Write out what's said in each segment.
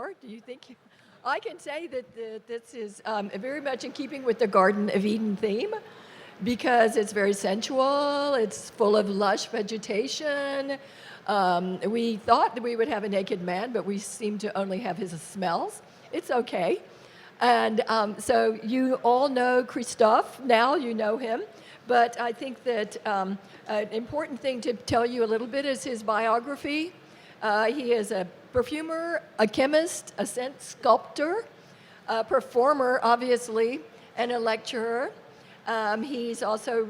more? Do you think? I can say that this is very much in keeping with the Garden of Eden theme, because it's very sensual, it's full of lush vegetation. We thought that we would have a naked man, but we seem to only have his smells. It's okay. And so you all know Christophe, now you know him, but I think that an important thing to tell you a little bit is his biography. He is a perfumer, a chemist, a scent sculptor, a performer, obviously, and a lecturer. He's also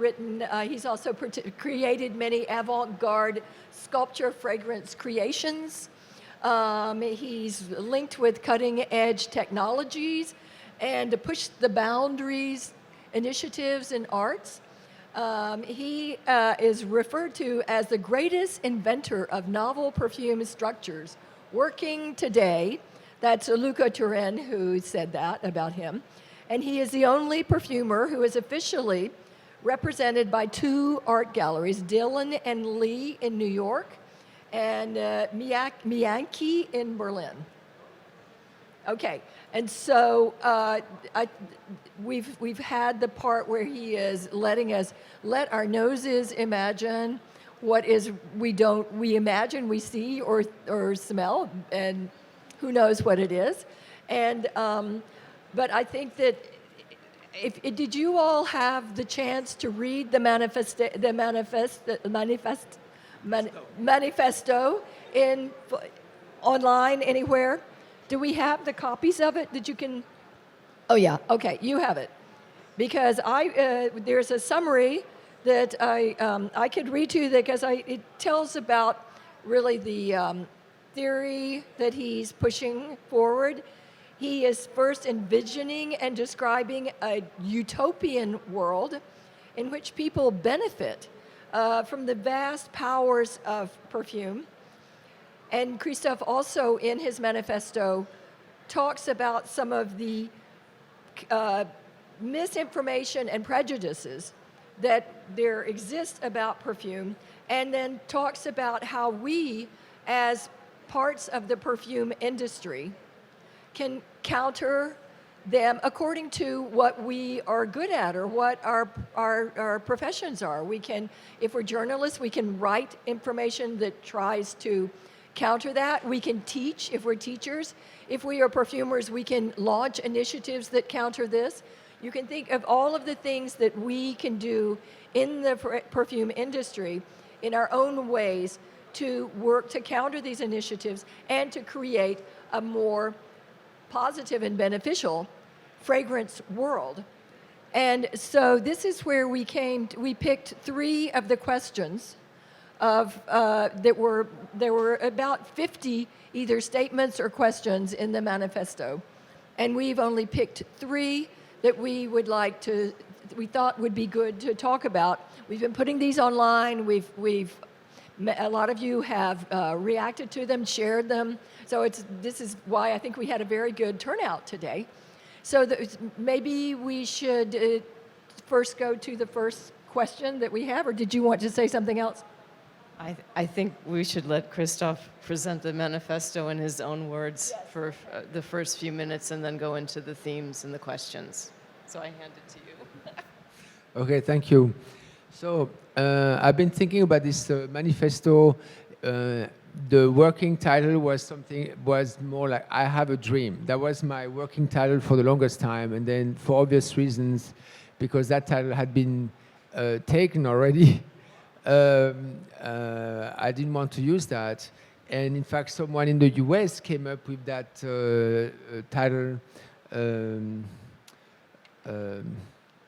created many avant-garde sculpture fragrance creations. He's linked with cutting-edge technologies and to push the boundaries initiatives in arts. He is referred to as the greatest inventor of novel perfume structures working today. That's Luca Turin who said that about him. And he is the only perfumer who is officially represented by 2 art galleries, Dillon and Lee in New York and Mianki in Berlin. Okay, and so we've had the part where he is letting us let our noses imagine what is we imagine we see or smell, and who knows what it is. And but I think that did you all have the chance to read the manifesto online anywhere? Do we have the copies of it that you can? Oh yeah, okay, you have it, because there's a summary that I could read to you because it tells about really the theory that he's pushing forward. He is first envisioning and describing a utopian world in which people benefit from the vast powers of perfume. And Christophe also, in his manifesto, talks about some of the misinformation and prejudices that there exist about perfume, and then talks about how we, as parts of the perfume industry, can counter them according to what we are good at or what our professions are. We can, if we're journalists, we can write information that tries to counter that. We can teach if we're teachers. If we are perfumers, we can launch initiatives that counter this. You can think of all of the things that we can do in the perfume industry in our own ways to work to counter these initiatives and to create a more positive and beneficial fragrance world. And so this is where we picked 3 of the questions there were about 50 either statements or questions in the manifesto. And we've only picked 3 that we thought would be good to talk about. We've been putting these online. A lot of you have reacted to them, shared them. So this is why I think we had a very good turnout today. So maybe we should first go to the first question that we have, or did you want to say something else? I think we should let Christophe present the manifesto in his own words for the first few minutes and then go into the themes and the questions. So I hand it to you. Okay, thank you. So I've been thinking about this manifesto. The working title was more like I Have a Dream. That was my working title for the longest time, and then for obvious reasons, because that title had been taken already, I didn't want to use that. And in fact, someone in the US came up with that title.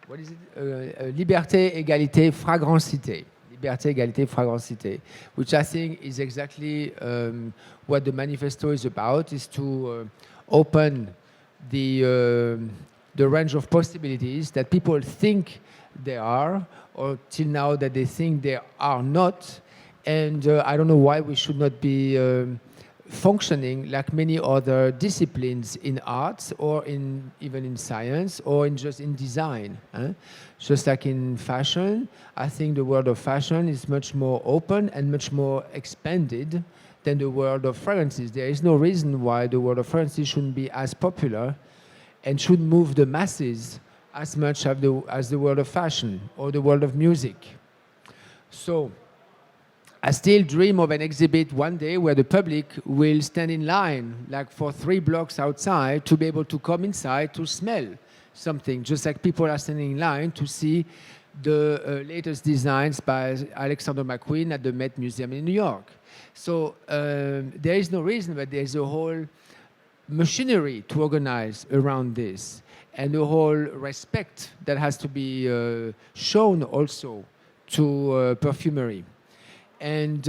What is it? Liberté, Égalité, Fragrancité. Liberté, Égalité, Fragrancité, which I think is exactly what the manifesto is about, is to open the range of possibilities that people think they are, or till now that they think they are not. And I don't know why we should not be functioning like many other disciplines in arts or even in science or just in design. Just like in fashion, I think the world of fashion is much more open and much more expanded than the world of fragrances. There is no reason why the world of fragrances shouldn't be as popular and should move the masses as much as the world of fashion or the world of music. So I still dream of an exhibit one day where the public will stand in line, like for 3 blocks outside, to be able to come inside to smell something, just like people are standing in line to see the latest designs by Alexander McQueen at the Met Museum in New York. So there is no reason, but there's a whole machinery to organize around this, and a whole respect that has to be shown also to perfumery. And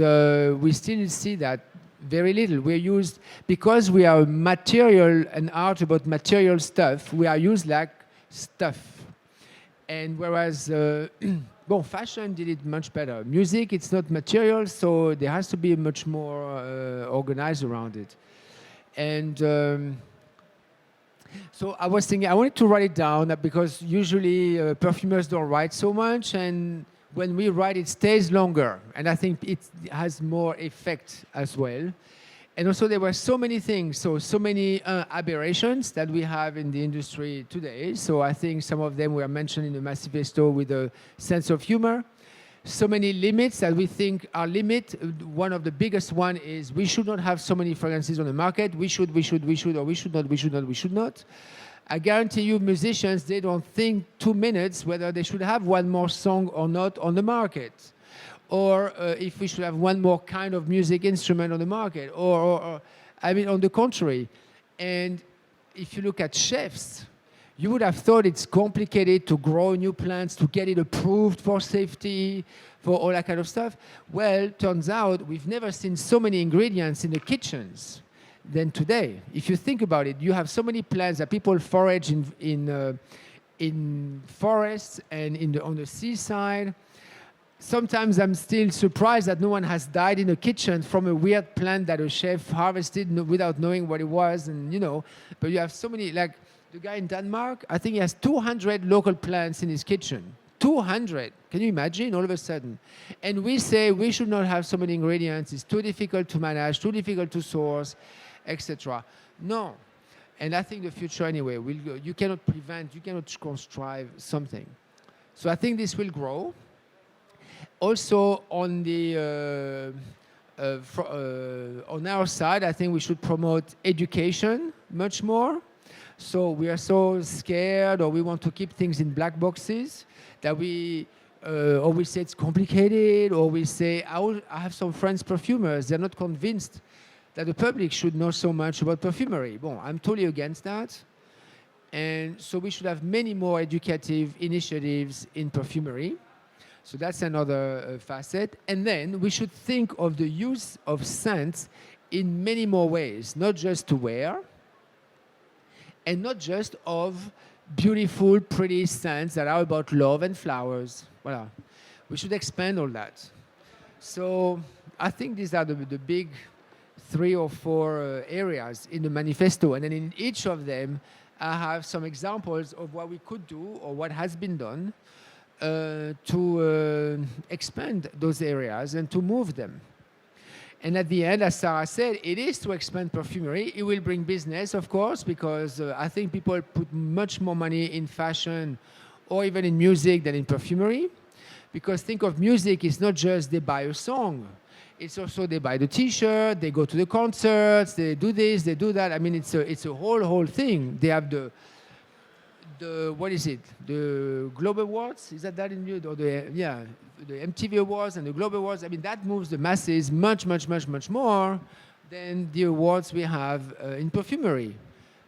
we still see that very little. We're used, because we are material and art about material stuff, we are used like stuff. And whereas, well, fashion did it much better. Music, it's not material, so there has to be much more organized around it. And so I was thinking, I wanted to write it down because usually perfumers don't write so much, and when we write, it stays longer. And I think it has more effect as well. And also there were so many things, so many aberrations that we have in the industry today. So I think some of them were mentioned in the Manifesto with a sense of humor. So many limits that we think are limit. One of the biggest one is we should not have so many fragrances on the market. We should, or we should not. I guarantee you musicians, they don't think 2 minutes whether they should have one more song or not on the market. Or if we should have one more kind of music instrument on the market, or I mean, on the contrary. And if you look at chefs, you would have thought it's complicated to grow new plants, to get it approved for safety, for all that kind of stuff. Well, turns out we've never seen so many ingredients in the kitchens than today. If you think about it, you have so many plants that people forage in forests and on the seaside. Sometimes I'm still surprised that no one has died in the kitchen from a weird plant that a chef harvested without knowing what it was, and But you have so many, like the guy in Denmark, I think he has 200 local plants in his kitchen. 200. Can you imagine? All of a sudden. And we say we should not have so many ingredients. It's too difficult to manage, too difficult to source, etc. No. And I think the future anyway will go. You cannot prevent, you cannot contrive something. So I think this will grow. Also, on the on our side, I think we should promote education much more. So we are so scared, or we want to keep things in black boxes, that we always say it's complicated, or we say, I have some friends perfumers, they're not convinced that the public should know so much about perfumery. Bon, I'm totally against that. And so we should have many more educative initiatives in perfumery. So that's another facet. And then we should think of the use of scents in many more ways, not just to wear, and not just of beautiful, pretty scents that are about love and flowers. Voilà. We should expand all that. So I think these are the big 3 or 4 areas in the manifesto. And then in each of them, I have some examples of what we could do or what has been done to expand those areas and to move them. And at the end, as Sarah said, it is to expand perfumery. It will bring business, of course, because I think people put much more money in fashion or even in music than in perfumery. Because think of music, it's not just they buy a song. It's also they buy the T-shirt, they go to the concerts, they do this, they do that. I mean, it's a whole thing. They have the what is it? The Globe Awards? Is that in you? Or the MTV Awards and the Globe Awards. I mean, that moves the masses much more than the awards we have in perfumery.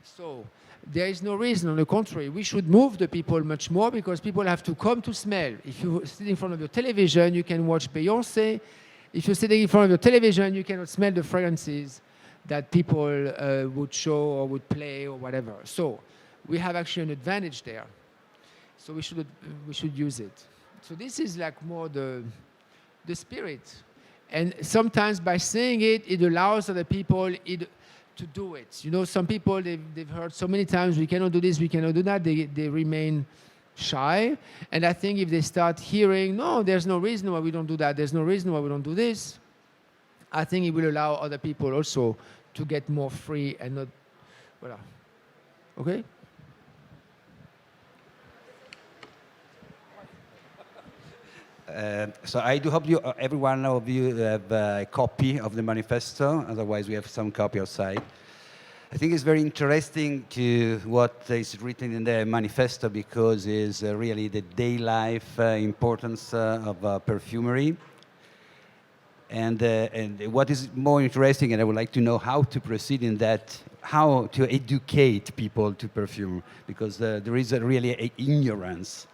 So there is no reason. On the contrary, we should move the people much more because people have to come to smell. If you sit in front of your television, you can watch Beyoncé. If you're sitting in front of your television, you cannot smell the fragrances that people would show or would play or whatever. So we have actually an advantage there. So we should use it. So this is like more the spirit. And sometimes by saying it, it allows other people to do it. You know, some people, they've heard so many times, we cannot do this, we cannot do that, they remain shy. And I think if they start hearing, no, there's no reason why we don't do that, there's no reason why we don't do this, I think it will allow other people also to get more free and not, voilà. Okay? So I do hope every one of you have a copy of the manifesto. Otherwise, we have some copy outside. I think it's very interesting to what is written in the manifesto because it's really the day life importance of perfumery. And what is more interesting, and I would like to know how to proceed in that, how to educate people to perfume, because there is really an ignorance.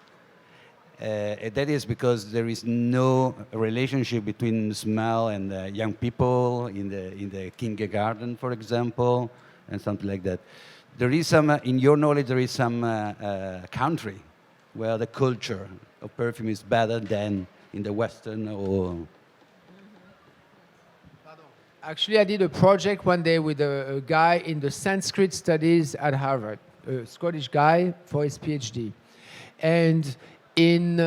And that is because there is no relationship between smell and young people in the kindergarten, for example, and something like that. There is some, in your knowledge, there is some country where the culture of perfume is better than in the Western or... Actually, I did a project one day with a guy in the Sanskrit studies at Harvard, a Scottish guy for his PhD. And in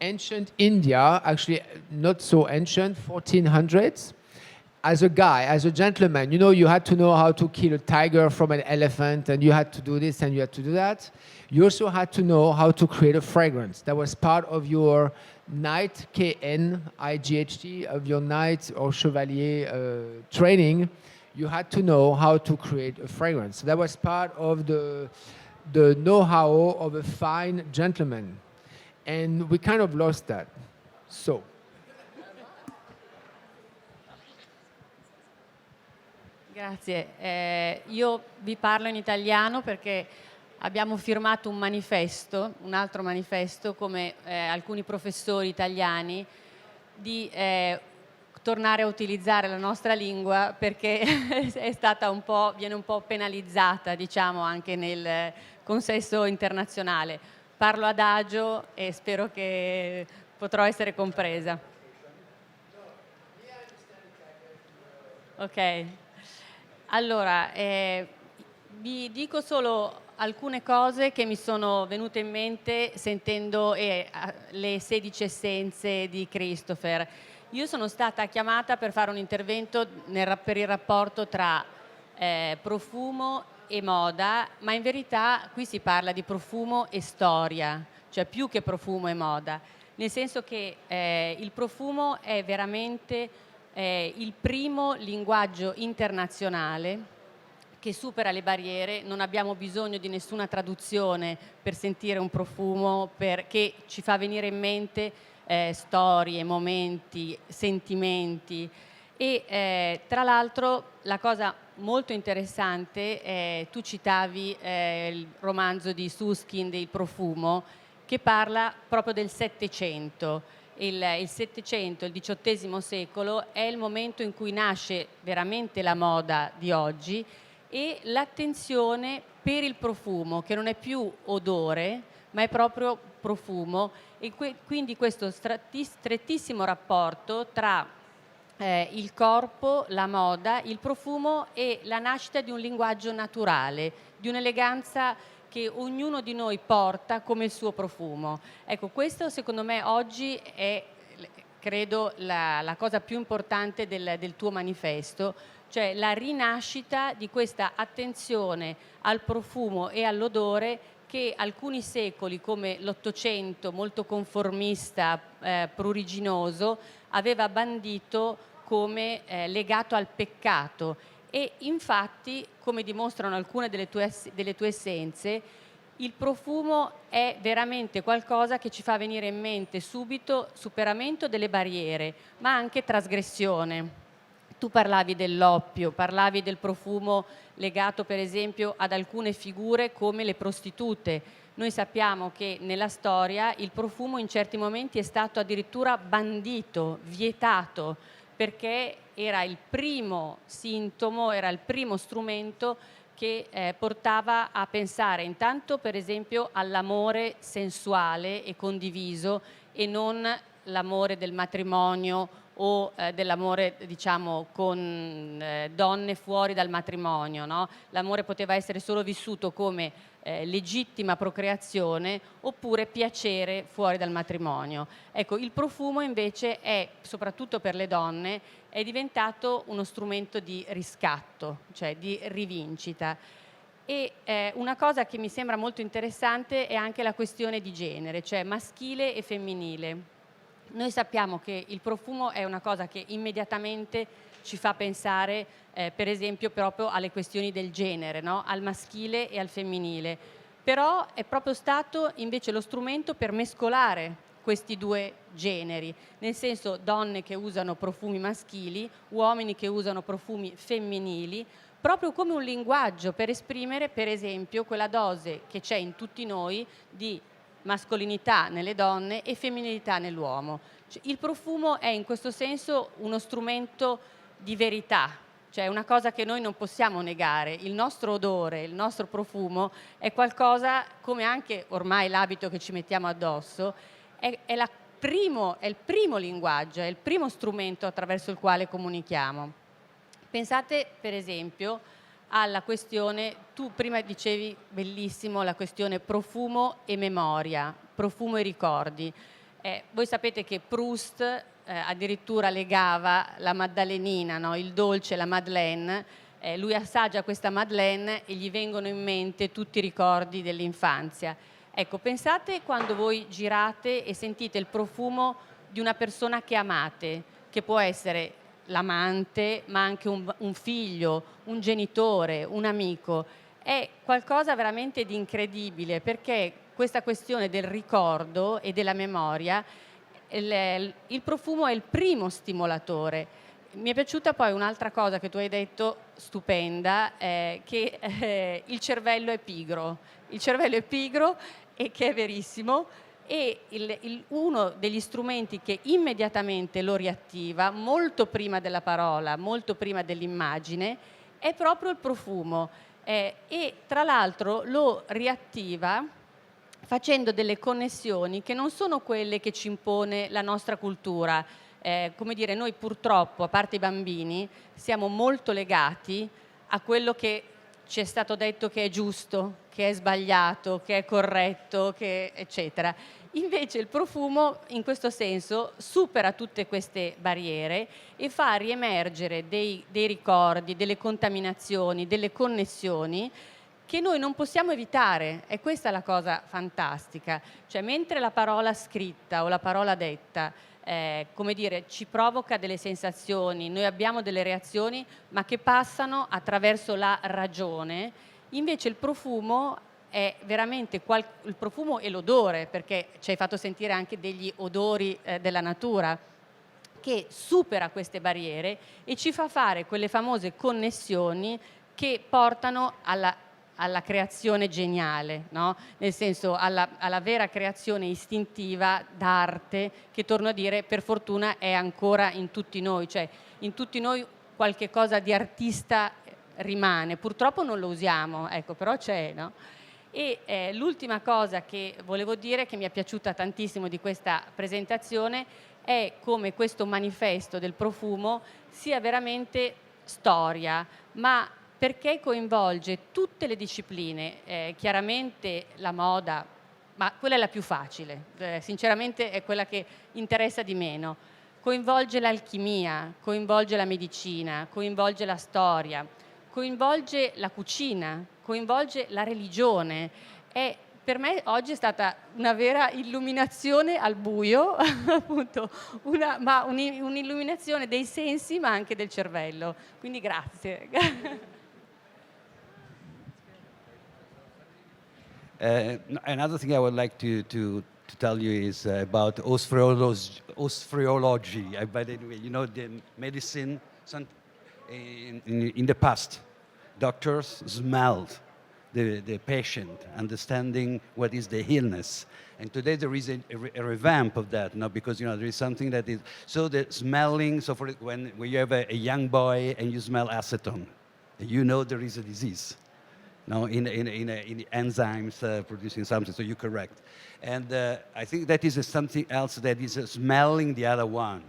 ancient India, actually not so ancient, 1400s, as a guy, as a gentleman, you know, you had to know how to kill a tiger from an elephant, and you had to do this and you had to do that. You also had to know how to create a fragrance. That was part of your knight, K-N-I-G-H-T, of your knight or chevalier training. You had to know how to create a fragrance. So that was part of the know-how of a fine gentleman. And we kind of lost that. So. Grazie. Io vi parlo in italiano perché abbiamo firmato un manifesto, un altro manifesto, come alcuni professori italiani, di tornare a utilizzare la nostra lingua perché è stata viene un po' penalizzata, diciamo, anche nel consesso internazionale. Parlo adagio e spero che potrò essere compresa. Ok. Allora, vi dico solo alcune cose che mi sono venute in mente sentendo le 16 essenze di Christopher. Io sono stata chiamata per fare un intervento per il rapporto tra profumo e moda, ma in verità qui si parla di profumo e storia, cioè più che profumo e moda, nel senso che il profumo è veramente il primo linguaggio internazionale che supera le barriere. Non abbiamo bisogno di nessuna traduzione per sentire un profumo che ci fa venire in mente storie, momenti, sentimenti. E tra l'altro la cosa molto interessante, tu citavi il romanzo di Suskind, Il profumo, che parla proprio del Settecento. Il Settecento, il XVIII secolo, è il momento in cui nasce veramente la moda di oggi e l'attenzione per il profumo, che non è più odore, ma è proprio profumo, e quindi questo strettissimo rapporto tra il corpo, la moda, il profumo e la nascita di un linguaggio naturale, di un'eleganza che ognuno di noi porta come il suo profumo. Ecco, questo secondo me oggi è, credo, la cosa più importante del tuo manifesto, cioè la rinascita di questa attenzione al profumo e all'odore che alcuni secoli, come l'Ottocento, molto conformista, pruriginoso, aveva bandito come legato al peccato. E infatti, come dimostrano alcune delle tue essenze, il profumo è veramente qualcosa che ci fa venire in mente subito superamento delle barriere, ma anche trasgressione. Tu parlavi dell'oppio, parlavi del profumo legato per esempio ad alcune figure come le prostitute. Noi sappiamo che nella storia il profumo in certi momenti è stato addirittura bandito, vietato, perché era il primo sintomo, era il primo strumento che portava a pensare intanto per esempio all'amore sensuale e condiviso e non l'amore del matrimonio o dell'amore, diciamo, con donne fuori dal matrimonio, no? L'amore poteva essere solo vissuto come legittima procreazione oppure piacere fuori dal matrimonio. Ecco, il profumo invece è, soprattutto per le donne, è diventato uno strumento di riscatto, cioè di rivincita. E una cosa che mi sembra molto interessante è anche la questione di genere, cioè maschile e femminile. Noi sappiamo che il profumo è una cosa che immediatamente ci fa pensare, per esempio, proprio alle questioni del genere, no? Al maschile e al femminile. Però è proprio stato invece lo strumento per mescolare questi due generi, nel senso donne che usano profumi maschili, uomini che usano profumi femminili, proprio come un linguaggio per esprimere, per esempio, quella dose che c'è in tutti noi di mascolinità nelle donne e femminilità nell'uomo. Cioè, il profumo è in questo senso uno strumento di verità, cioè una cosa che noi non possiamo negare. Il nostro odore, il nostro profumo è qualcosa, come anche ormai l'abito che ci mettiamo addosso, è il primo linguaggio, è il primo strumento attraverso il quale comunichiamo. Pensate per esempio alla questione, tu prima dicevi bellissimo la questione profumo e memoria, profumo e ricordi. Voi sapete che Proust addirittura legava la maddalenina, no? Il dolce, la madeleine, lui assaggia questa madeleine e gli vengono in mente tutti i ricordi dell'infanzia. Ecco, pensate quando voi girate e sentite il profumo di una persona che amate, che può essere l'amante, ma anche un figlio, un genitore, un amico. È qualcosa veramente di incredibile, perché questa questione del ricordo e della memoria, il profumo è il primo stimolatore. Mi è piaciuta poi un'altra cosa che tu hai detto, stupenda, che il cervello è pigro. Il cervello è pigro, e che è verissimo, e uno degli strumenti che immediatamente lo riattiva, molto prima della parola, molto prima dell'immagine, è proprio il profumo. E tra l'altro lo riattiva facendo delle connessioni che non sono quelle che ci impone la nostra cultura. Come dire, noi purtroppo, a parte i bambini, siamo molto legati a quello che ci è stato detto che è giusto, che è sbagliato, che è corretto, che eccetera. Invece il profumo in questo senso supera tutte queste barriere e fa riemergere dei ricordi, delle contaminazioni, delle connessioni che noi non possiamo evitare. E questa è la cosa fantastica. Cioè, mentre la parola scritta o la parola detta come dire, ci provoca delle sensazioni, noi abbiamo delle reazioni, ma che passano attraverso la ragione, invece il profumo è veramente il profumo e l'odore, perché ci hai fatto sentire anche degli odori della natura, che supera queste barriere e ci fa fare quelle famose connessioni che portano alla creazione geniale, no? Nel senso alla vera creazione istintiva d'arte, che torno a dire per fortuna è ancora in tutti noi, cioè in tutti noi qualche cosa di artista rimane, purtroppo non lo usiamo, ecco, però c'è, no? E l'ultima cosa che volevo dire, che mi è piaciuta tantissimo di questa presentazione, è come questo manifesto del profumo sia veramente storia, ma perché coinvolge tutte le discipline, chiaramente la moda, ma quella è la più facile, sinceramente è quella che interessa di meno. Coinvolge l'alchimia, coinvolge la medicina, coinvolge la storia, coinvolge la cucina, coinvolge la religione. E per me oggi è stata una vera illuminazione al buio, appunto, un'illuminazione dei sensi ma anche del cervello. Quindi grazie. Another thing I would like to tell you is about osphrology. By the way, you know, the medicine, in the past, doctors smelled the patient, understanding what is the illness. And today there is a revamp of that, no? Because, you know, there is something that is, so the smelling, so when you have a young boy and you smell acetone, you know there is a disease. No, in enzymes producing something, so you're correct. And I think that is something else that is smelling the other one.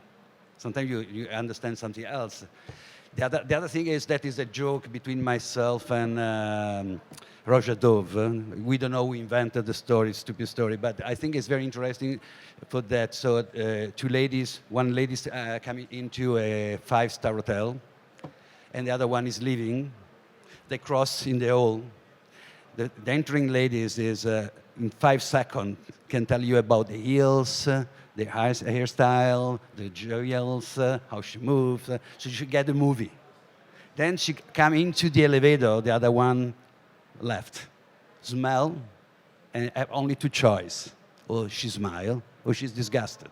Sometimes you understand something else. The other thing is that is a joke between myself and Roger Dove. We don't know who invented the story, stupid story, but I think it's very interesting for that. So one lady coming into a 5-star hotel, and the other one is leaving. They cross in the hall. The entering lady is in 5 seconds can tell you about the heels, the hairstyle, the jewels, how she moves. So you get the movie. Then she come into the elevator, the other one left. Smell, and have only 2 choices. Or she smile, or she's disgusted.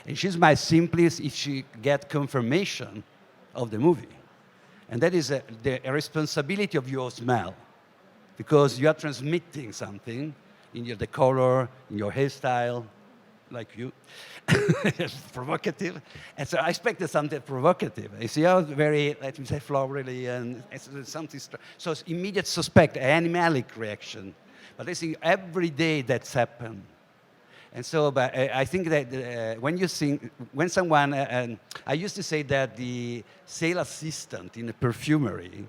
And she smiles simply if she get confirmation of the movie. And that is the responsibility of your smell, because you are transmitting something in the color, in your hairstyle, like you. It's provocative. And so I expected something provocative. You see how very, let me say, florally, and it's something. So it's immediate suspect, animalic reaction. But I think every day that's happened. And so, but I think that when someone, I used to say that the sales assistant in a perfumery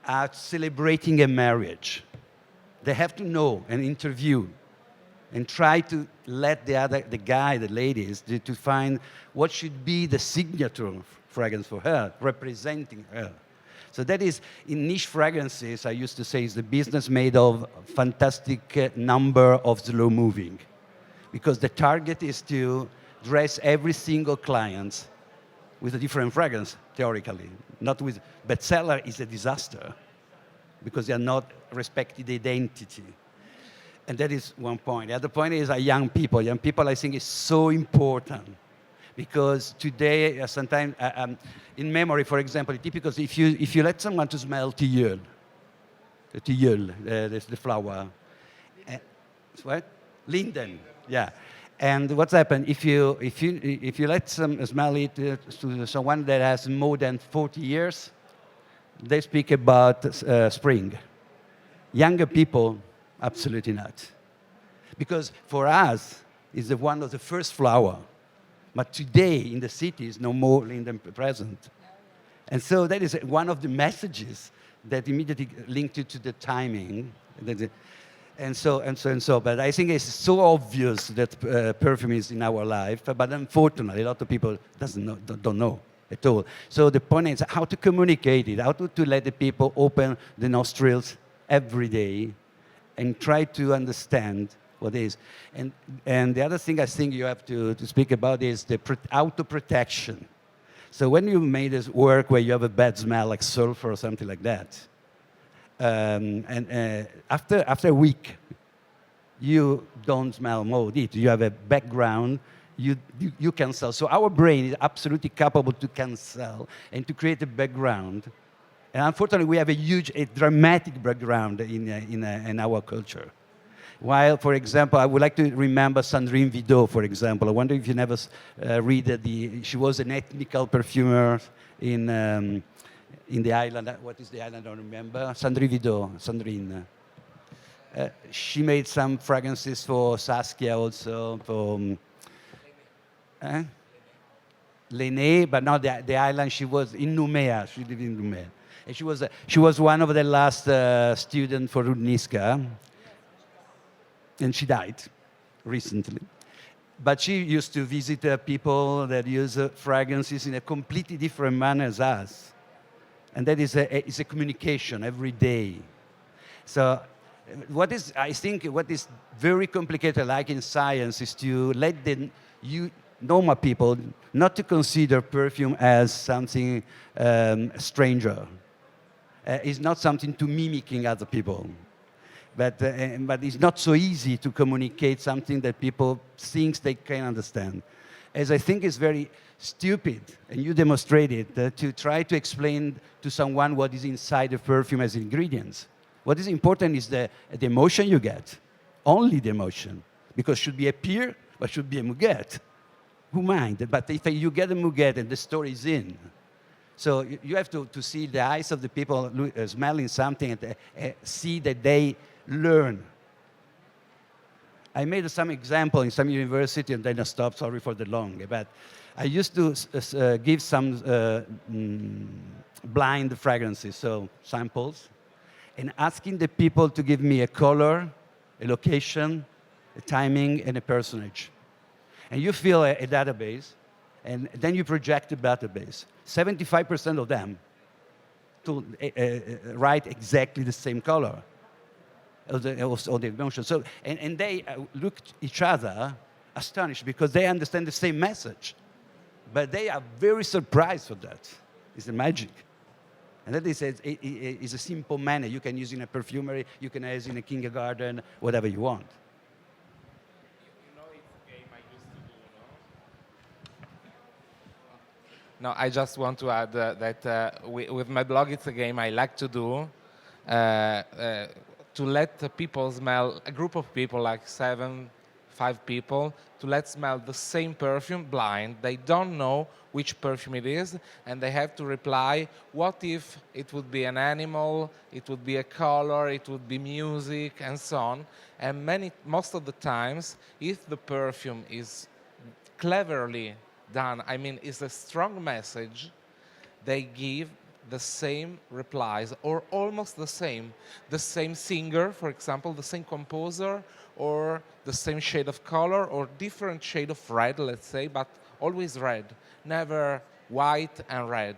are celebrating a marriage. They have to know and interview and try to let the ladies, to find what should be the signature fragrance for her, representing her. So that is, in niche fragrances, I used to say, is the business made of fantastic number of slow moving. Because the target is to dress every single client with a different fragrance, theoretically. Not with bestseller is a disaster, because they are not respecting the identity. And that is one point. The other point is young people. Young people, I think, is so important. Because today, sometimes, in memory, for example, typical, if you let someone to smell tilleul, the flower, what? Linden, yeah. And what's happened, if you let some smell it to someone that has more than 40 years, they speak about spring. Younger people, absolutely not. Because for us, it's one of the first flower. But today, in the cities, no more linden present. And so that is one of the messages that immediately linked to the timing. And so. But I think it's so obvious that perfume is in our life. But unfortunately, a lot of people don't know at all. So the point is how to communicate it, how to let the people open the nostrils every day and try to understand what it is. And the other thing I think you have to speak about is the auto-protection. So when you made this work where you have a bad smell like sulfur or something like that, after a week, you don't smell more. You have a background, you cancel. So our brain is absolutely capable to cancel and to create a background. And unfortunately, we have a dramatic background in our culture. While, for example, I would like to remember Sandrine Vidot, for example. I wonder if you never read she was an ethnical perfumer in the island. What is the island? I don't remember. Sandrine Vidot, Sandrine. She made some fragrances for Saskia also, for Lené, but not the island. She was in Nouméa. She lived in Nouméa. And she was one of the last students for Rudniska. And she died recently. But she used to visit people that use fragrances in a completely different manner as us. And that is a communication every day. So I think what is very complicated, like in science, is to let normal people not to consider perfume as something stranger. It's not something to mimicking other people. But it's not so easy to communicate something that people think they can understand. As I think it's very stupid, and you demonstrated, to try to explain to someone what is inside the perfume as ingredients. What is important is the emotion you get, only the emotion, because it should be a pear, but should be a muguet. Who mind? But if you get a muguet and the story is in, so you have to see the eyes of the people smelling something and see that they learn. I made some example in some university and then I stopped, sorry for the long, but I used to give some blind fragrances, so samples, and asking the people to give me a color, a location, a timing, and a personage. And you fill a database, and then you project the database. 75% of them to write exactly the same color of the emotion. So, and they look at each other astonished because they understand the same message. But they are very surprised for that. It's the magic. And that is a simple manner. You can use in a perfumery, you can use in a kindergarten, whatever you want. You know, it's a game I used to do, no? No, I just want to add that with my blog, it's a game I like to do, to let the people smell, a group of people, like 5 people, to let smell the same perfume blind. They don't know which perfume it is, and they have to reply, what if it would be an animal, it would be a color, it would be music, and so on. And most of the times, if the perfume is cleverly done, I mean, it's a strong message, they give the same replies, or almost the same. The same singer, for example, the same composer, or the same shade of color, or different shade of red, let's say, but always red, never white and red.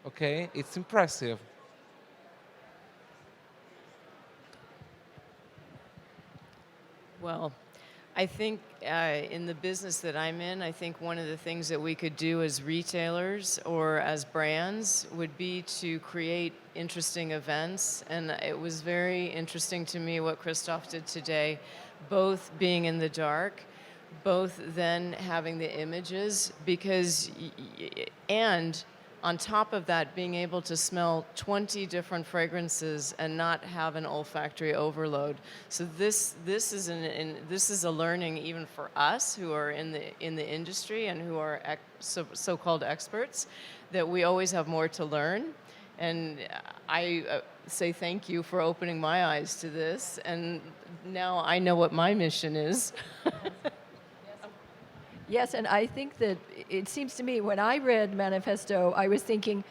Okay? It's impressive. Well, I think in the business that I'm in, I think one of the things that we could do as retailers or as brands would be to create interesting events. And it was very interesting to me what Christophe did today, both being in the dark, both then having the images, because, and on top of that, being able to smell 20 different fragrances and not have an olfactory overload. So this is a learning even for us who are in the industry and who are so-called experts, that we always have more to learn. And I say thank you for opening my eyes to this. And now I know what my mission is. Yes, and I think that it seems to me when I read Manifesto, I was thinking,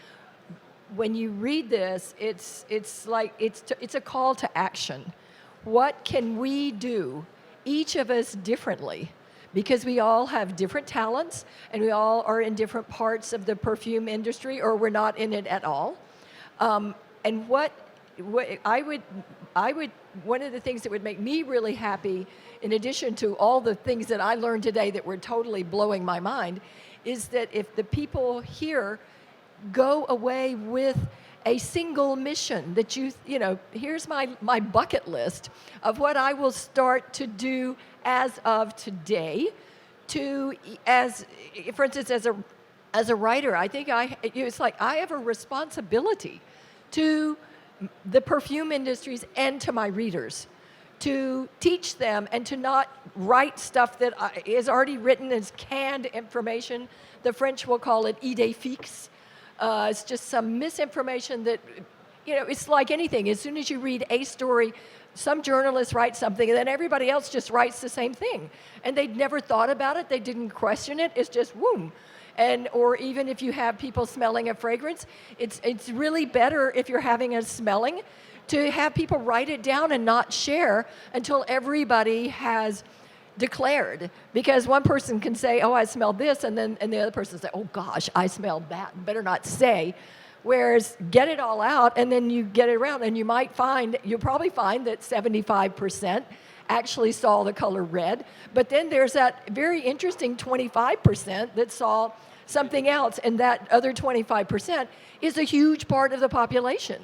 when you read this, it's a call to action. What can we do, each of us differently? Because we all have different talents, and we all are in different parts of the perfume industry, or we're not in it at all. And what I would, one of the things that would make me really happy, in addition to all the things that I learned today that were totally blowing my mind, is that if the people here go away with a single mission, that you know, here's my bucket list of what I will start to do as of today, for instance, as a writer, I think it's like I have a responsibility to the perfume industries and to my readers, to teach them and to not write stuff that is already written as canned information. The French will call it idée fixe. It's just some misinformation that, it's like anything. As soon as you read a story, some journalist writes something and then everybody else just writes the same thing. And they'd never thought about it. They didn't question it. It's just boom. Or even if you have people smelling a fragrance, it's really better if you're having a smelling to have people write it down and not share until everybody has declared. Because one person can say, oh, I smelled this, and the other person say, oh gosh, I smelled that, better not say. Whereas get it all out and then you get it around, and you'll probably find that 75% actually saw the color red, but then there's that very interesting 25% that saw something else, and that other 25% is a huge part of the population.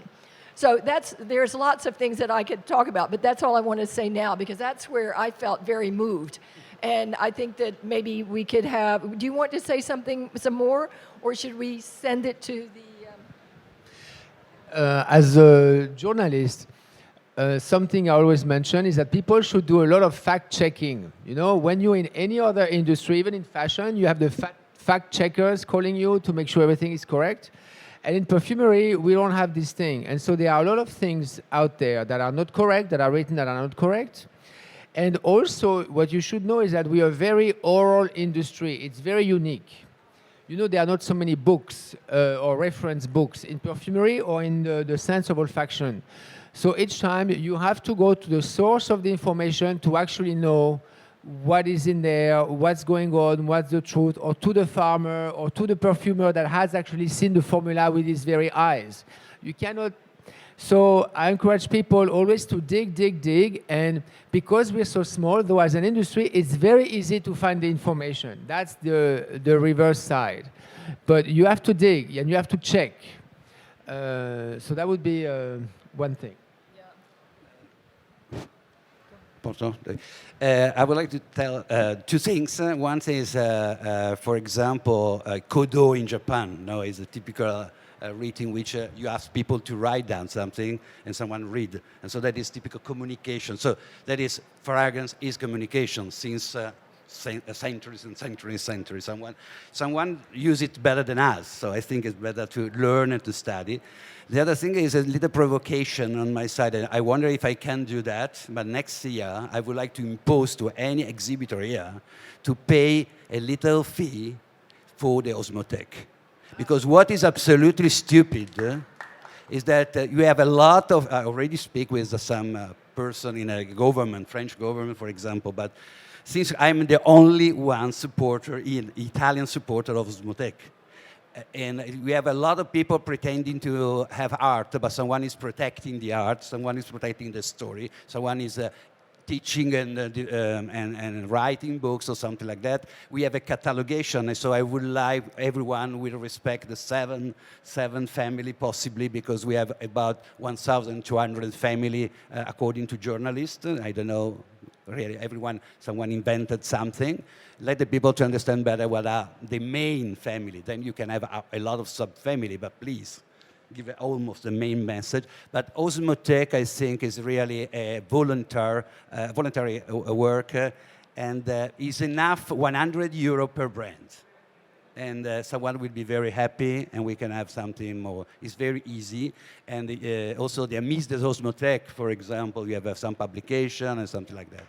So there's lots of things that I could talk about, but that's all I want to say now, because that's where I felt very moved. And I think that maybe we could have, do you want to say some more, or should we send it to the... As a journalist, something I always mention is that people should do a lot of fact-checking. When you're in any other industry, even in fashion, you have the fact-checkers calling you to make sure everything is correct. And in perfumery, we don't have this thing. And so there are a lot of things out there that are not correct, that are written that are not correct. And also, what you should know is that we are a very oral industry. It's very unique. you know, there are not so many books or reference books in perfumery or in the sense of olfaction. So each time you have to go to the source of the information to actually know what is in there, what's going on, what's the truth, or to the farmer or to the perfumer that has actually seen the formula with his very eyes. You cannot. So I encourage people always to dig, and because we're so small, though as an industry, it's very easy to find the information. That's the reverse side. But you have to dig and you have to check. So that would be one thing. I would like to tell two things. One thing is, for example, Kodo in Japan. No, is a typical read in which you ask people to write down something and someone read. And so that is typical communication. So that is, fragrance is communication since centuries and centuries. Someone use it better than us. So I think it's better to learn and to study. The other thing is a little provocation on my side. I wonder if I can do that, but next year I would like to impose to any exhibitor here to pay a little fee for the Osmothèque. Because what is absolutely stupid is that you have a lot of, I already speak with some person in a government, French government, for example, but since I'm the only one Italian supporter of Osmothèque, and we have a lot of people pretending to have art, but someone is protecting the art, someone is protecting the story, someone is teaching and writing books or something like that. We have a catalogation, and so I would like everyone will respect the seven family possibly, because we have about 1,200 family according to journalists. I don't know, really, someone invented something. Let the people to understand better what are the main family. Then you can have a lot of sub-family, but please, give almost the main message. But Osmothèque, I think, is really a voluntary work, and is enough 100 euro per brand. And someone will be very happy, and we can have something more. It's very easy. And also the Amis des Osmothèques, for example, you have some publication and something like that.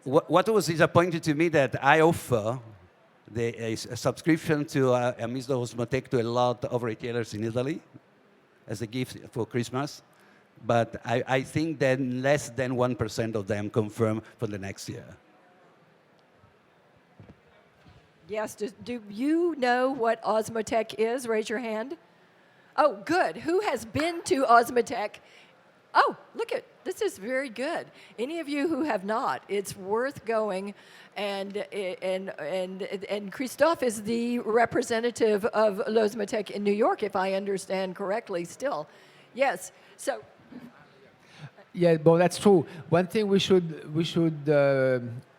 What was disappointing to me that I offer a subscription to Amis des Osmothèques to a lot of retailers in Italy as a gift for Christmas, but I think that less than 1% of them confirm for the next year. Yes, do you know what Osmothèque is? Raise your hand. Oh, good. Who has been to Osmothèque? Oh, look at, this is very good. Any of you who have not, it's worth going. And Christophe is the representative of l'Osmothèque in New York, if I understand correctly still. Yes, so. Yeah, well, that's true. One thing we should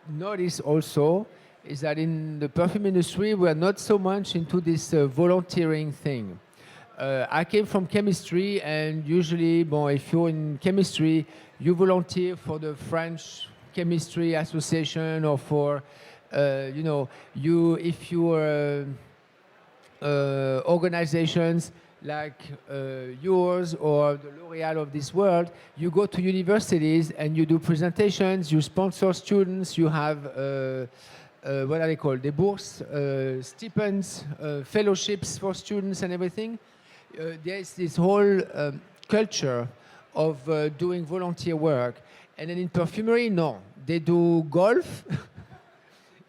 notice also is that in the perfume industry, we are not so much into this volunteering thing. I came from chemistry, and usually, if you're in chemistry, you volunteer for the French Chemistry Association, or for, if you're organizations like yours or the L'Oréal of this world, you go to universities and you do presentations, you sponsor students, you have what are they called? The bourse, stipends, fellowships for students and everything. There's this whole culture of doing volunteer work. And then in perfumery, no. They do golf.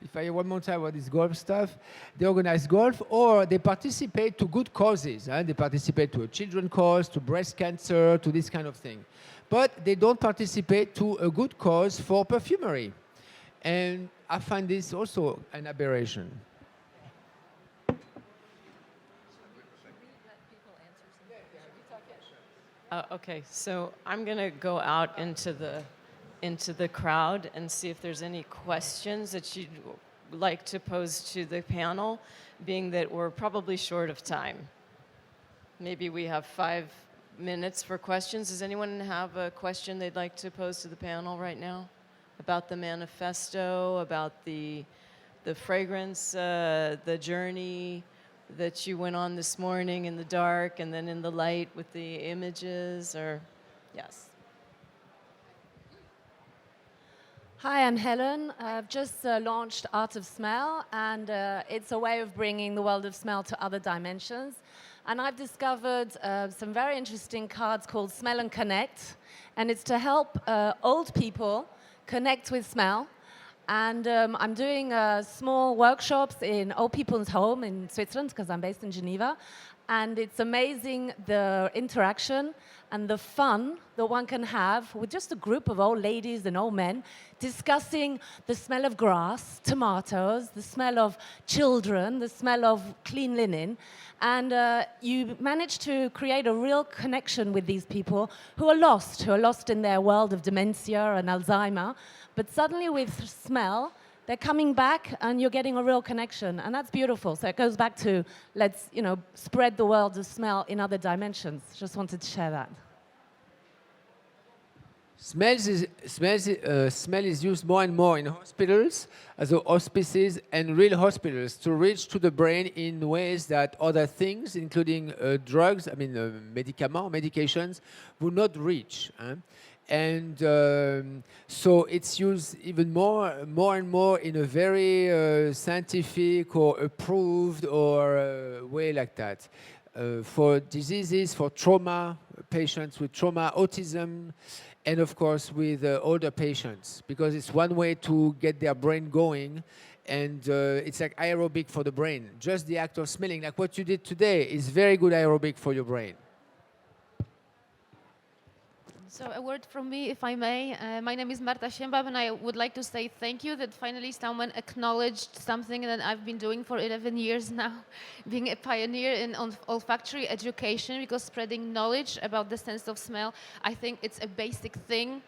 If I hear one more time what is golf stuff, they organize golf, or they participate to good causes. They participate to a children's cause, to breast cancer, to this kind of thing. But they don't participate to a good cause for perfumery. And I find this also an aberration. Okay, so I'm going to go out into the crowd and see if there's any questions that you'd like to pose to the panel, being that we're probably short of time. Maybe we have 5 minutes for questions. Does anyone have a question they'd like to pose to the panel right now about the manifesto, about the fragrance, the journey that you went on this morning in the dark and then in the light with the images, or yes? Hi, I'm Helen. I've just launched Art of Smell, and it's a way of bringing the world of smell to other dimensions. And I've discovered some very interesting cards called Smell and Connect, and it's to help old people connect with smell. And I'm doing small workshops in old people's home in Switzerland, because I'm based in Geneva. And it's amazing the interaction and the fun that one can have with just a group of old ladies and old men discussing the smell of grass, tomatoes, the smell of children, the smell of clean linen. And you manage to create a real connection with these people who are lost in their world of dementia and Alzheimer. But suddenly with smell, they're coming back and you're getting a real connection, and that's beautiful. So it goes back to let's, spread the world of smell in other dimensions. Just wanted to share that. Smell is used more and more in hospitals, as hospices and real hospitals, to reach to the brain in ways that other things, including drugs, medications, would not reach. And so it's used even more and more in a very scientific or approved or way like that. For diseases, for trauma, patients with trauma, autism, and of course with older patients, because it's one way to get their brain going, and it's like aerobic for the brain. Just the act of smelling, like what you did today, is very good aerobic for your brain. So a word from me, if I may. My name is Marta Siembab, and I would like to say thank you that finally someone acknowledged something that I've been doing for 11 years now, being a pioneer in olfactory education, because spreading knowledge about the sense of smell, I think it's a basic thing.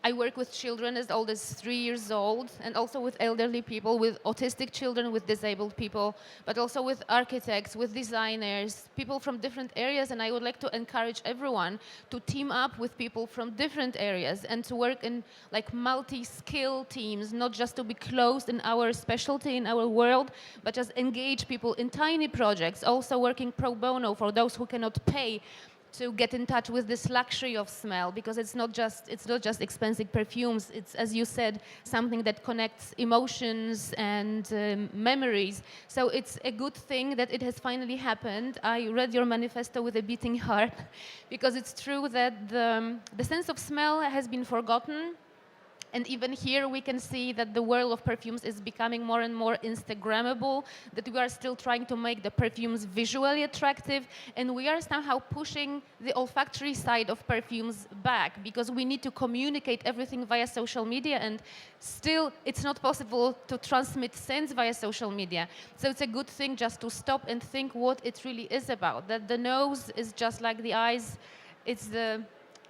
I work with children as old as 3 years old, and also with elderly people, with autistic children, with disabled people, but also with architects, with designers, people from different areas. And I would like to encourage everyone to team up with people from different areas and to work in like multi-skill teams, not just to be closed in our specialty, in our world, but just engage people in tiny projects, also working pro bono for those who cannot pay to get in touch with this luxury of smell, because it's not just expensive perfumes. It's, as you said, something that connects emotions and memories. So it's a good thing that it has finally happened. I read your manifesto with a beating heart, because it's true that the sense of smell has been forgotten. And even here we can see that the world of perfumes is becoming more and more Instagrammable, that we are still trying to make the perfumes visually attractive, and we are somehow pushing the olfactory side of perfumes back, because we need to communicate everything via social media, and still it's not possible to transmit scents via social media. So it's a good thing just to stop and think what it really is about, that the nose is just like the eyes, it's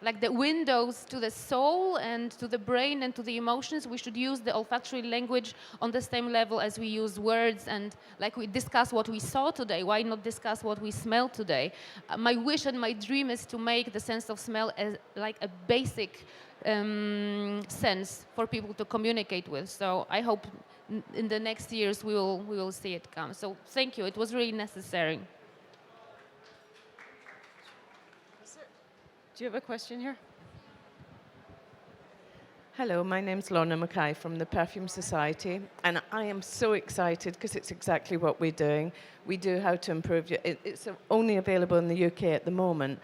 like the windows to the soul and to the brain and to the emotions. We should use the olfactory language on the same level as we use words, and like we discuss what we saw today, why not discuss what we smell today? My wish and my dream is to make the sense of smell as like a basic sense for people to communicate with. So I hope in the next years we will see it come. So thank you, it was really necessary. Do you have a question here? Hello, my name's Lorna Mackay from the Perfume Society, and I am so excited because it's exactly what we're doing. We do how to improve. It's only available in the UK at the moment,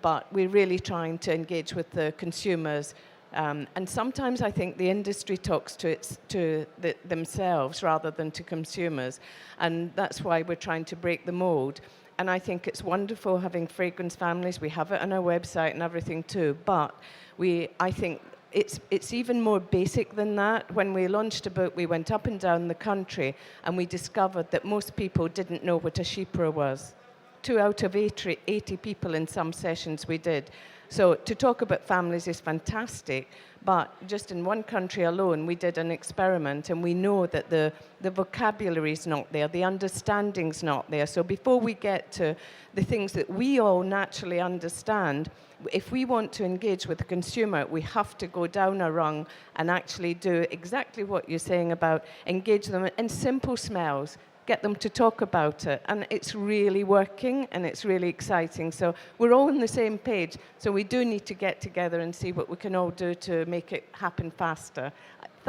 but we're really trying to engage with the consumers. And sometimes I think the industry talks to themselves rather than to consumers, and that's why we're trying to break the mold. And I think it's wonderful having fragrance families. We have it on our website and everything too. But I think it's even more basic than that. When we launched a book, we went up and down the country and we discovered that most people didn't know what a chypre was. 2 out of 80 people in some sessions we did. So to talk about families is fantastic, but just in one country alone, we did an experiment, and we know that the vocabulary is not there, the understanding's not there. So before we get to the things that we all naturally understand, if we want to engage with the consumer, we have to go down a rung and actually do exactly what you're saying about engage them in simple smells. get them to talk about it. And it's really working and it's really exciting. So we're all on the same page. So we do need to get together and see what we can all do to make it happen faster.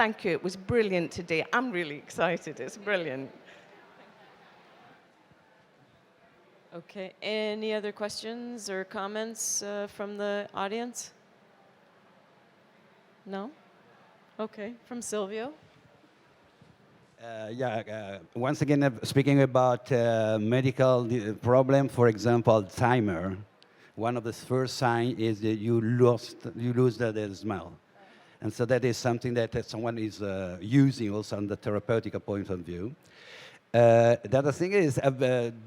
Thank you. It was brilliant today. I'm really excited. It's brilliant. Okay, any other questions or comments from the audience? No? Okay, from Silvio. Once again, speaking about medical problem, for example, Alzheimer, one of the first signs is that you lose the smell. And so that is something that someone is using also on the therapeutic point of view. The other thing is,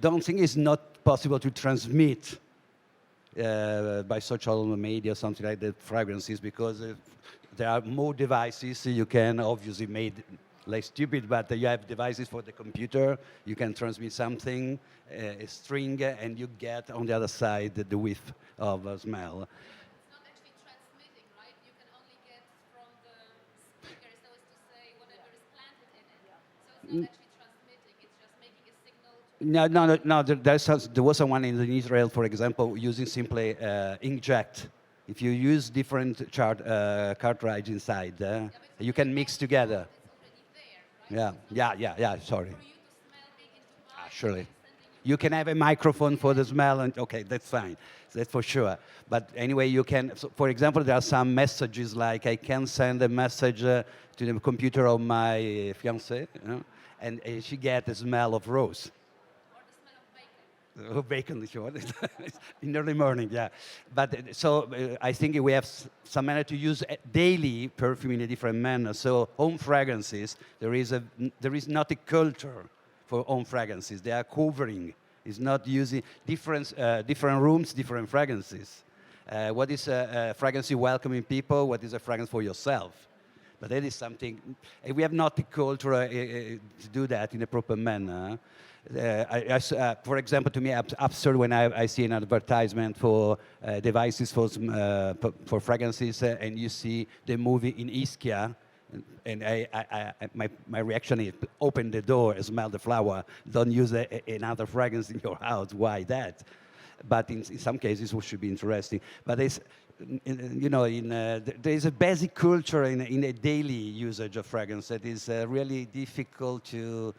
don't think it's not possible to transmit by social media or something like that fragrances, because there are more devices. You can obviously make like stupid, but you have devices for the computer. You can transmit something, a string, and you get on the other side the whiff of a smell. It's not actually transmitting, right? You can only get from the speaker, so as to say whatever is planted in it. So it's not actually transmitting, it's just making a signal. No. There was someone in Israel, for example, using simply inkjet. If you use different cartridge inside, you can mix together. Yeah, sorry. Surely. You can have a microphone for the smell, and okay, that's fine. That's for sure. But anyway, you can, so for example, there are some messages like I can send a message to the computer of my fiancée, and she gets the smell of rose. Oh, bacon, if you want. In early morning, yeah. But so I think we have some manner to use daily perfume in a different manner. So home fragrances, there is not a culture for home fragrances. They are covering. It's not using different rooms, different fragrances. What is a fragrance welcoming people? What is a fragrance for yourself? But that is something, we have not the culture to do that in a proper manner. For example, to me, absurd when I see an advertisement for devices for fragrances, and you see the movie in Ischia, and my reaction is open the door, smell the flower, don't use another fragrance in your house. Why that? But in some cases, it should be interesting. But it's, there is a basic culture in a daily usage of fragrance that is really difficult to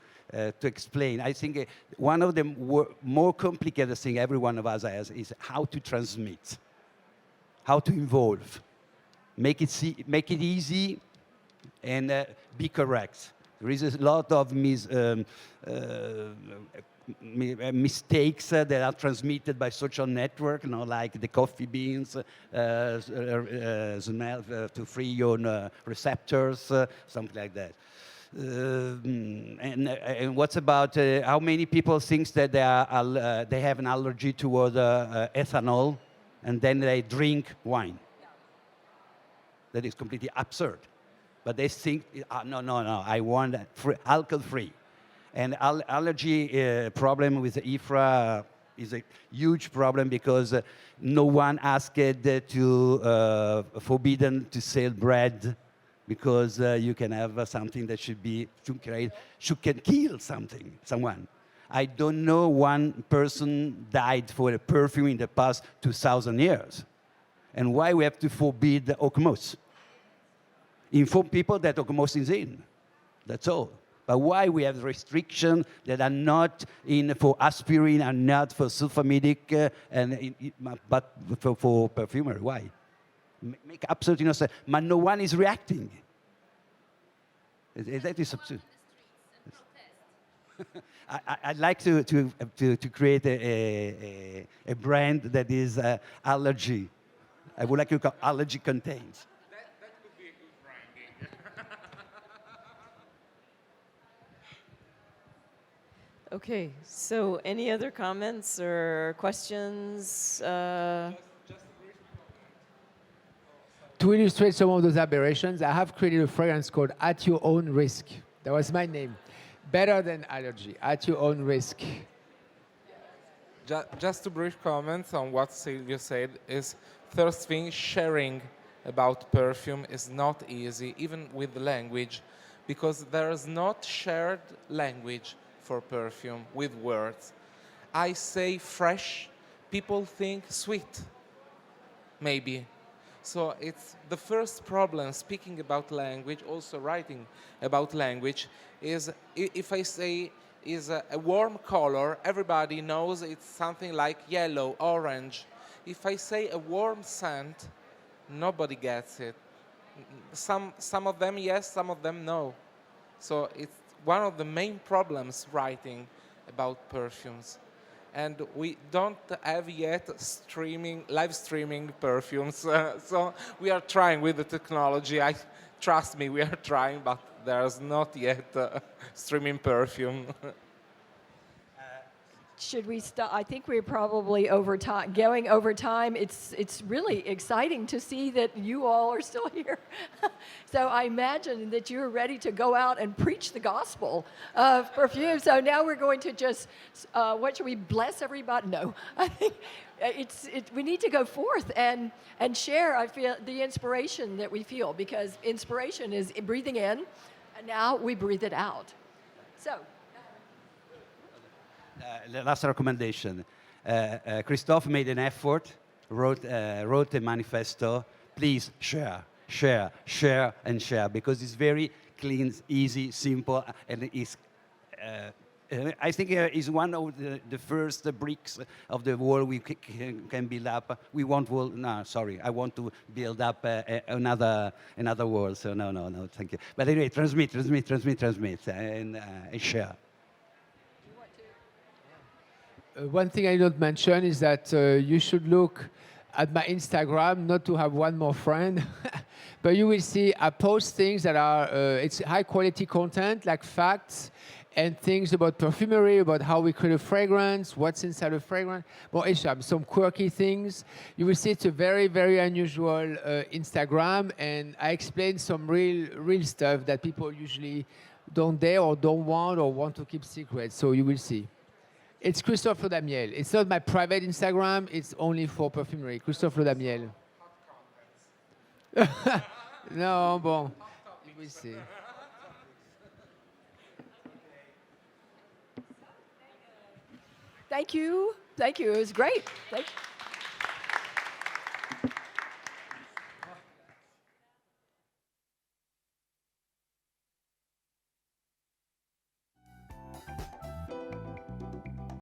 explain. I think one of the more complicated things every one of us has is how to transmit, how to involve, make it easy, and be correct. There is a lot of mistakes that are transmitted by social network, like the coffee beans, smell to free your receptors, something like that. And what's about how many people think that they have an allergy toward ethanol, and then they drink wine? That is completely absurd. But they think, no, I want alcohol-free. And allergy problem with the IFRA is a huge problem because no one asked to forbidden to sell bread, because you can have something that can kill someone. I don't know one person died for a perfume in the past 2,000 years. And why we have to forbid Oakmoss? Inform people that Oakmoss is in. That's all. But why we have restrictions that are not for aspirin and not for sulfamidic, but for perfumer? Why? Make absolutely no sense. But no one is reacting. That is absurd. I'd like to create a brand that is allergy. I would like to call allergy contains. That could be a good branding. Okay, so any other comments or questions? To illustrate some of those aberrations, I have created a fragrance called At Your Own Risk. That was my name. Better than allergy, at your own risk. Just a brief comment on what Silvio said is, first thing, sharing about perfume is not easy, even with the language, because there is not shared language for perfume with words. I say fresh, people think sweet, maybe. So it's the first problem speaking about language, also writing about language, is if I say is a warm color, everybody knows it's something like yellow, orange. If I say a warm scent, nobody gets it. Some of them yes, some of them no. So it's one of the main problems writing about perfumes. And we don't have yet live streaming perfumes. So we are trying with the technology. Trust me, we are trying, but there's not yet streaming perfume. Should we stop? I think we're probably going over time. It's really exciting to see that you all are still here. So I imagine that you're ready to go out and preach the gospel of perfume. So now we're going to just, what should we bless everybody? No, I think we need to go forth and share. I feel the inspiration that we feel, because inspiration is breathing in, and now we breathe it out. So. The last recommendation. Christophe made an effort, wrote a manifesto. Please share, share, share, and share, because it's very clean, easy, simple, and it's. I think it's one of the first bricks of the wall we can build up. We want wall. No, sorry, I want to build up another wall. So no, thank you. But anyway, transmit, and share. One thing I don't mention is that you should look at my Instagram, not to have one more friend, but you will see I post things that are, it's high quality content, like facts and things about perfumery, about how we create a fragrance, what's inside a fragrance, some quirky things. You will see it's a very, very unusual Instagram, and I explain some real stuff that people usually don't dare or don't want or want to keep secret, so you will see. It's Christophe Laudamiel. It's not my private Instagram. It's only for perfumery. Christophe Laudamiel. No, bon. You will see. Thank you. It was great. Thank you.